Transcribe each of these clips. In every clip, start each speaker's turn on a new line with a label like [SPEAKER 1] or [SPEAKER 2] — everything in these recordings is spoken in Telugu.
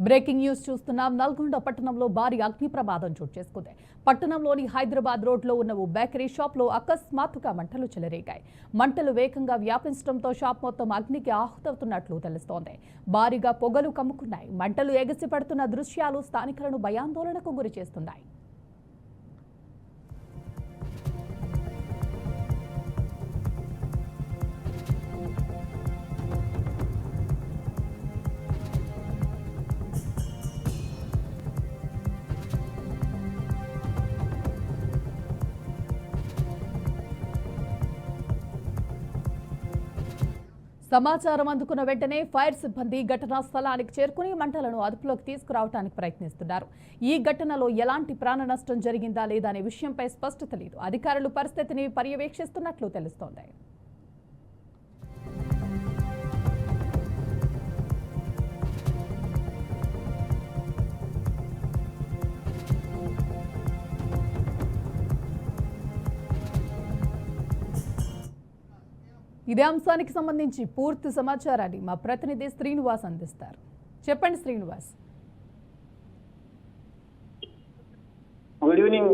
[SPEAKER 1] బ్రేకింగ్ న్యూస్ చూస్తున్నాం. నల్గొండ పట్టణంలో భారీ అగ్ని ప్రమాదం చోటు చేసుకుంది. పట్టణంలోని హైదరాబాద్ రోడ్లో ఉన్న ఓ బేకరీ షాప్లో అకస్మాత్తుగా మంటలు చెలరేగాయి. మంటలు వేగంగా వ్యాపించడంతో షాప్ మొత్తం అగ్నికి ఆహుతవుతున్నట్లు తెలుస్తోంది. భారీగా పొగలు కమ్ముకున్నాయి. మంటలు ఎగసిపడుతున్న దృశ్యాలు స్థానికులను భయాందోళనకు గురి చేస్తున్నాయి. సమాచారం అందుకున్న వెంటనే ఫైర్ సిబ్బంది ఘటనా స్థలానికి చేరుకుని మంటలను అదుపులోకి తీసుకురావడానికి ప్రయత్నిస్తున్నారు. ఈ ఘటనలో ఎలాంటి ప్రాణ నష్టం జరిగిందా లేదా అనే విషయంపై స్పష్టత లేదు. అధికారులు పరిస్థితిని పర్యవేక్షిస్తున్నట్లు తెలుస్తోంది. ఇదే అంశానికి సంబంధించి పూర్తి సమాచారాన్ని మా ప్రతినిధి శ్రీనివాస్ అందిస్తారు. చెప్పండి శ్రీనివాస్.
[SPEAKER 2] Good evening.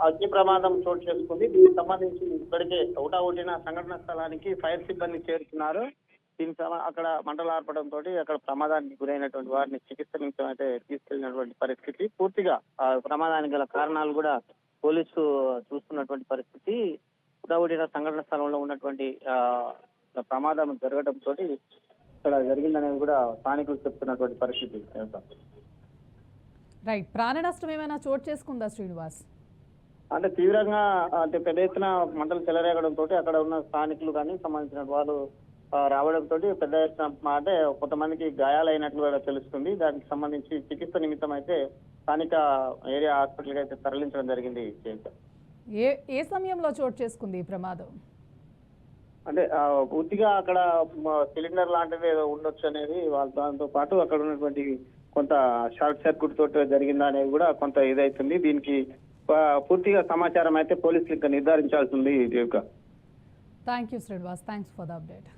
[SPEAKER 2] అగ్ని ప్రమాదం చోటు చేసుకుంది. దీనికి సంబంధించి ఇప్పటికే ఒకటిన సంఘటన స్థలానికి ఫైర్ సిబ్బంది చేరుతున్నారు. దీనికి అక్కడ మంటలు ఆర్పడంతో అక్కడ ప్రమాదానికి గురైనటువంటి వారిని చికిత్స నిమిత్తం అయితే తీసుకెళ్లినటువంటి పరిస్థితి. పూర్తిగా ప్రమాదానికి గల కారణాలు కూడా పోలీసు చూస్తున్నటువంటి పరిస్థితి. ఉదాహరణ సంఘటన స్థలంలో ఉన్నటువంటి ప్రమాదం జరగడంతో ఇక్కడ జరిగిందనేది కూడా స్థానికులు చెప్తున్నటువంటి పరిస్థితి.
[SPEAKER 1] రైట్. ప్రాణ నష్టం ఏమైనా చోటు చేసుకుందా శ్రీనివాస్?
[SPEAKER 2] అంటే తీవ్రంగా పెద్ద ఎత్తున మంటలు చెలరేగడంతో అక్కడ ఉన్న స్థానికులు కానీ సంబంధించిన వాళ్ళు రావడంతో పెద్ద ఎత్తున అంటే కొంతమందికి గాయాలైనట్లు కూడా తెలుస్తుంది. దానికి సంబంధించి చికిత్స నిమిత్తం అయితే స్థానిక ఏరియా హాస్పిటల్కి అయితే తరలించడం జరిగింది.
[SPEAKER 1] ఏ సమయంలో చోటు చేసుకుంది ఈ ప్రమాదం?
[SPEAKER 2] అంటే పూర్తిగా అక్కడ సిలిండర్ లాంటిది ఏదో ఉండొచ్చు అనేది దాంతో పాటు అక్కడ ఉన్నటువంటి కొంత షార్ట్ సర్క్యూట్ తోటి జరిగిందా అనేది కూడా కొంత ఇదైతుంది. దీనికి పూర్తిగా సమాచారం అయితే పోలీసులు ఇంకా నిర్ధారించాల్సి ఉంది.
[SPEAKER 1] Thank you Srinivas. Thanks for the update.